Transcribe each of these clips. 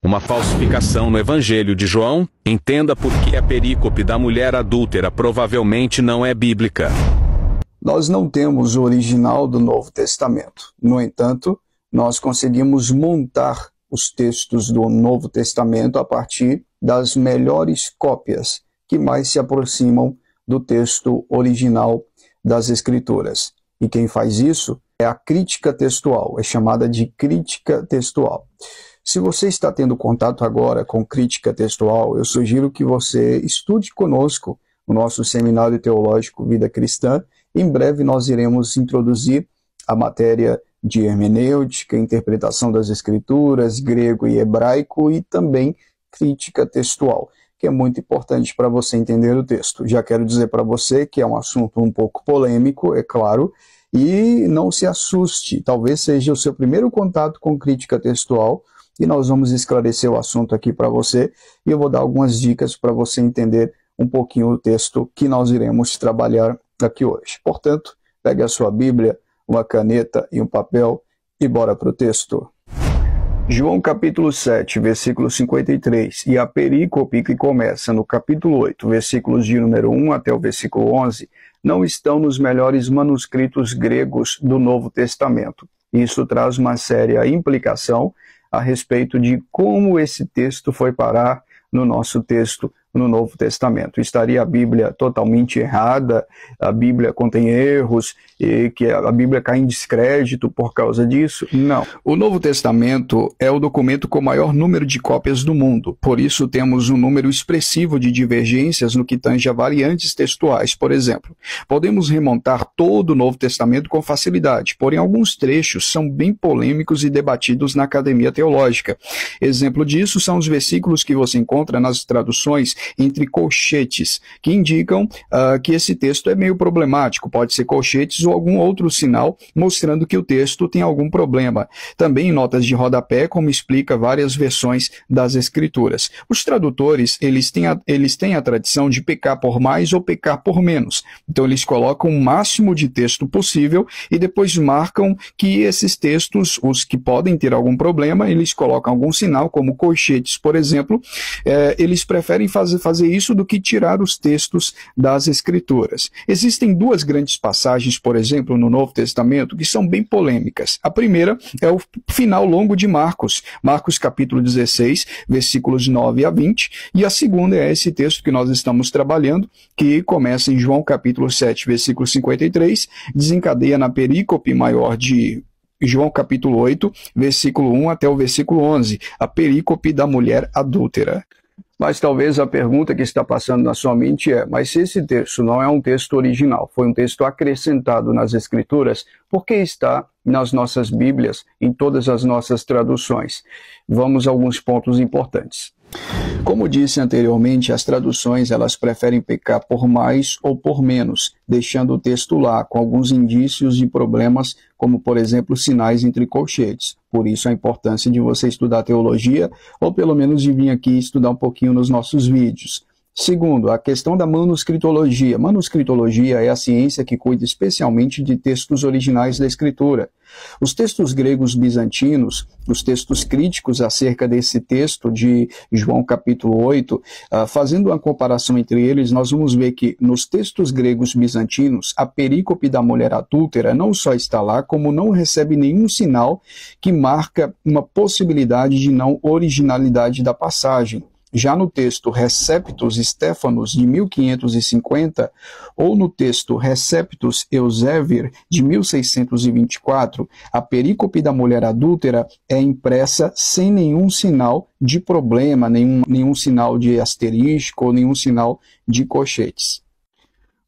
Uma falsificação no Evangelho de João? Entenda por que a perícope da mulher adúltera provavelmente não é bíblica. Nós não temos o original do Novo Testamento. No entanto, nós conseguimos montar os textos do Novo Testamento a partir das melhores cópias que mais se aproximam do texto original das Escrituras. E quem faz isso é a crítica textual, é chamada de crítica textual. Se você está tendo contato agora com crítica textual, eu sugiro que você estude conosco o nosso Seminário Teológico Vida Cristã. Em breve nós iremos introduzir a matéria de hermenêutica, interpretação das Escrituras, grego e hebraico e também crítica textual, que é muito importante para você entender o texto. Já quero dizer para você que é um assunto um pouco polêmico, é claro, e não se assuste, talvez seja o seu primeiro contato com crítica textual, e nós vamos esclarecer o assunto aqui para você, e eu vou dar algumas dicas para você entender um pouquinho o texto que nós iremos trabalhar aqui hoje. Portanto, pegue a sua Bíblia, uma caneta e um papel e bora para o texto. João capítulo 7, versículo 53, e a perícope que começa no capítulo 8, versículos de número 1 até o versículo 11, não estão nos melhores manuscritos gregos do Novo Testamento. Isso traz uma séria implicação a respeito de como esse texto foi parar no nosso texto no Novo Testamento. Estaria a Bíblia totalmente errada? A Bíblia contém erros e que a Bíblia cai em descrédito por causa disso? Não. O Novo Testamento é o documento com o maior número de cópias do mundo. Por isso temos um número expressivo de divergências no que tange a variantes textuais, por exemplo. Podemos remontar todo o Novo Testamento com facilidade, porém alguns trechos são bem polêmicos e debatidos na academia teológica. Exemplo disso são os versículos que você encontra nas traduções entre colchetes, que indicam que esse texto é meio problemático. Pode ser colchetes ou algum outro sinal mostrando que o texto tem algum problema. Também em notas de rodapé, como explica várias versões das Escrituras. Os tradutores, eles têm a tradição de pecar por mais ou pecar por menos. Então eles colocam o máximo de texto possível e depois marcam que esses textos, os que podem ter algum problema, eles colocam algum sinal, como colchetes, por exemplo. Eles preferem fazer isso do que tirar os textos das Escrituras. Existem duas grandes passagens, por exemplo, no Novo Testamento, que são bem polêmicas. A primeira é o final longo de Marcos, Marcos capítulo 16, versículos 9 a 20, e a segunda é esse texto que nós estamos trabalhando, que começa em João capítulo 7, versículo 53, desencadeia na perícope maior de João capítulo 8, versículo 1 até o versículo 11, a perícope da mulher adúltera. Mas talvez a pergunta que está passando na sua mente é, mas se esse texto não é um texto original, foi um texto acrescentado nas Escrituras, por que está nas nossas Bíblias, em todas as nossas traduções? Vamos a alguns pontos importantes. Como disse anteriormente, as traduções elas preferem pecar por mais ou por menos, deixando o texto lá, com alguns indícios de problemas, como por exemplo sinais entre colchetes. Por isso a importância de você estudar teologia, ou pelo menos de vir aqui estudar um pouquinho nos nossos vídeos. Segundo, a questão da manuscritologia. Manuscritologia é a ciência que cuida especialmente de textos originais da Escritura. Os textos gregos bizantinos, os textos críticos acerca desse texto de João capítulo 8, fazendo uma comparação entre eles, nós vamos ver que nos textos gregos bizantinos, a perícope da mulher adúltera não só está lá, como não recebe nenhum sinal que marca uma possibilidade de não originalidade da passagem. Já no texto Receptus Stephanos, de 1550, ou no texto Receptus Eusebius, de 1624, a perícope da mulher adúltera é impressa sem nenhum sinal de problema, nenhum sinal de asterisco ou nenhum sinal de colchetes.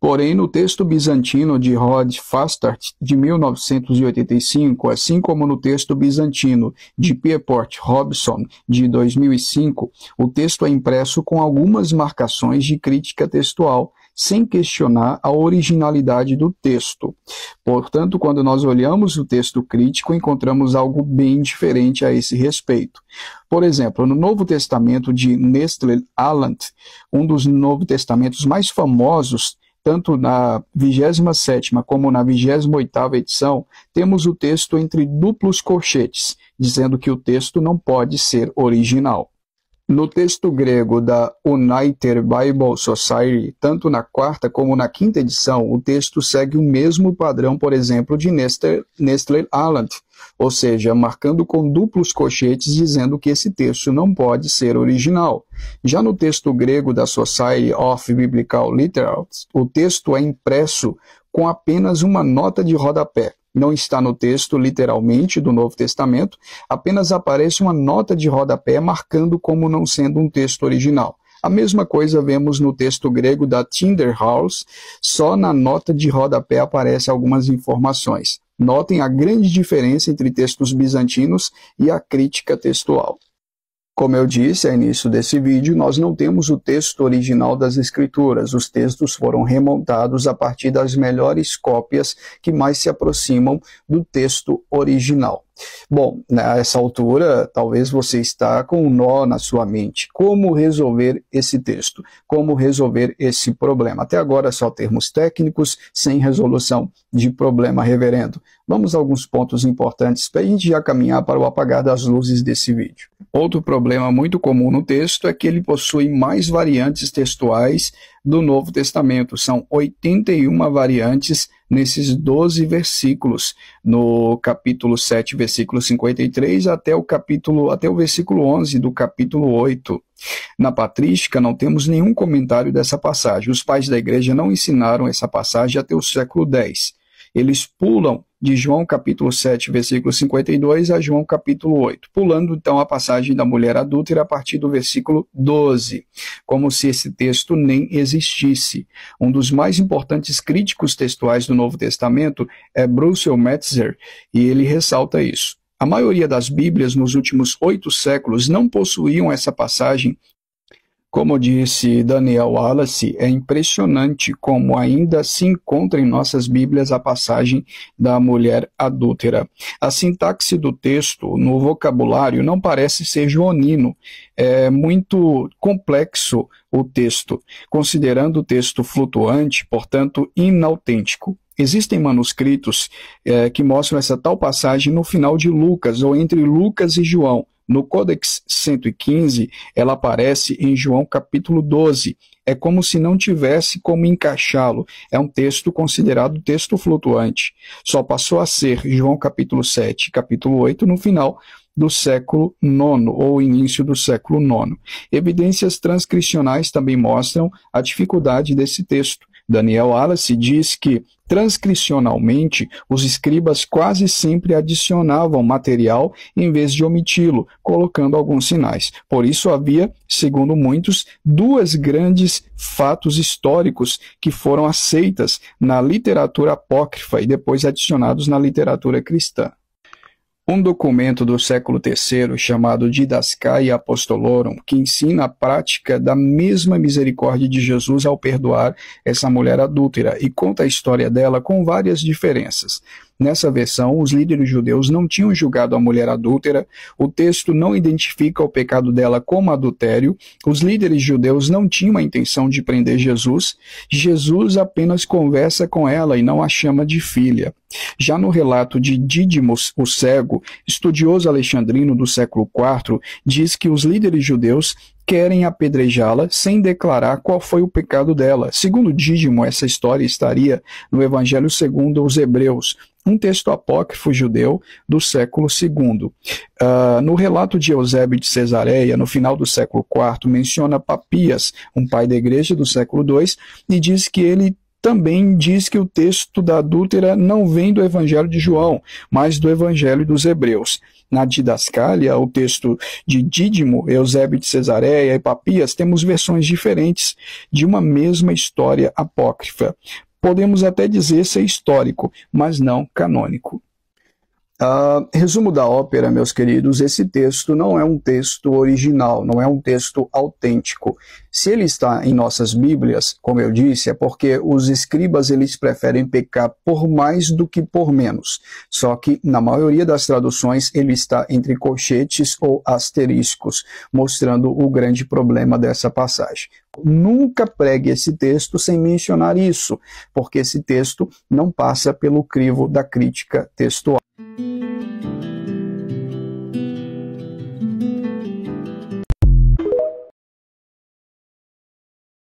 Porém, no texto bizantino de Rod Fastart, de 1985, assim como no texto bizantino de Pierpont Robson, de 2005, o texto é impresso com algumas marcações de crítica textual, sem questionar a originalidade do texto. Portanto, quando nós olhamos o texto crítico, encontramos algo bem diferente a esse respeito. Por exemplo, no Novo Testamento de Nestle Aland, um dos Novos Testamentos mais famosos, tanto na 27ª como na 28ª edição, temos o texto entre duplos colchetes, dizendo que o texto não pode ser original. No texto grego da United Bible Society, tanto na 4ª como na 5ª edição, o texto segue o mesmo padrão, por exemplo, de Nestle Aland, ou seja, marcando com duplos colchetes, dizendo que esse texto não pode ser original. Já no texto grego da Society of Biblical Literates, o texto é impresso com apenas uma nota de rodapé. Não está no texto, literalmente, do Novo Testamento, apenas aparece uma nota de rodapé marcando como não sendo um texto original. A mesma coisa vemos no texto grego da Tyndale, só na nota de rodapé aparecem algumas informações. Notem a grande diferença entre textos bizantinos e a crítica textual. Como eu disse ao início desse vídeo, nós não temos o texto original das Escrituras. Os textos foram remontados a partir das melhores cópias que mais se aproximam do texto original. Bom, nessa altura, talvez você está com um nó na sua mente. Como resolver esse texto? Como resolver esse problema? Até agora, só termos técnicos, sem resolução de problema, reverendo. Vamos a alguns pontos importantes para a gente já caminhar para o apagar das luzes desse vídeo. Outro problema muito comum no texto é que ele possui mais variantes textuais do Novo Testamento. São 81 variantes nesses 12 versículos, no capítulo 7, versículo 53, até o versículo 11 do capítulo 8. Na patrística, não temos nenhum comentário dessa passagem. Os pais da igreja não ensinaram essa passagem até o século X. Eles pulam de João capítulo 7, versículo 52 a João capítulo 8, pulando então a passagem da mulher adúltera a partir do versículo 12, como se esse texto nem existisse. Um dos mais importantes críticos textuais do Novo Testamento é Bruce Metzer, e ele ressalta isso. A maioria das Bíblias nos últimos 8 séculos não possuíam essa passagem. Como disse Daniel Wallace, é impressionante como ainda se encontra em nossas Bíblias a passagem da mulher adúltera. A sintaxe do texto, no vocabulário, não parece ser joanino. É muito complexo o texto, considerando o texto flutuante, portanto, inautêntico. Existem manuscritos que mostram essa tal passagem no final de Lucas, ou entre Lucas e João. No Codex 115, ela aparece em João capítulo 12. É como se não tivesse como encaixá-lo. É um texto considerado texto flutuante. Só passou a ser João capítulo 7 e capítulo 8 no final do século IX, ou início do século IX. Evidências transcricionais também mostram a dificuldade desse texto. Daniel Wallace diz que, transcricionalmente, os escribas quase sempre adicionavam material em vez de omiti-lo, colocando alguns sinais. Por isso havia, segundo muitos, 2 grandes fatos históricos que foram aceitas na literatura apócrifa e depois adicionados na literatura cristã. Um documento do século III, chamado Didaskaia Apostolorum, que ensina a prática da mesma misericórdia de Jesus ao perdoar essa mulher adúltera e conta a história dela com várias diferenças. Nessa versão, os líderes judeus não tinham julgado a mulher adúltera, o texto não identifica o pecado dela como adultério, os líderes judeus não tinham a intenção de prender Jesus, Jesus apenas conversa com ela e não a chama de filha. Já no relato de Dídimo o Cego, estudioso alexandrino do século IV, diz que os líderes judeus querem apedrejá-la sem declarar qual foi o pecado dela. Segundo Dídimo, essa história estaria no Evangelho segundo os Hebreus, um texto apócrifo judeu do século II. No relato de Eusébio de Cesareia, no final do século IV, menciona Papias, um pai da igreja do século II, e diz que ele também diz que o texto da adúltera não vem do Evangelho de João, mas do Evangelho dos Hebreus. Na Didascália, o texto de Dídimo, Eusébio de Cesareia e Papias, temos versões diferentes de uma mesma história apócrifa. Podemos até dizer ser histórico, mas não canônico. Resumo da ópera, meus queridos, esse texto não é um texto original, não é um texto autêntico. Se ele está em nossas Bíblias, como eu disse, é porque os escribas eles preferem pecar por mais do que por menos. Só que na maioria das traduções ele está entre colchetes ou asteriscos, mostrando o grande problema dessa passagem. Nunca pregue esse texto sem mencionar isso, porque esse texto não passa pelo crivo da crítica textual.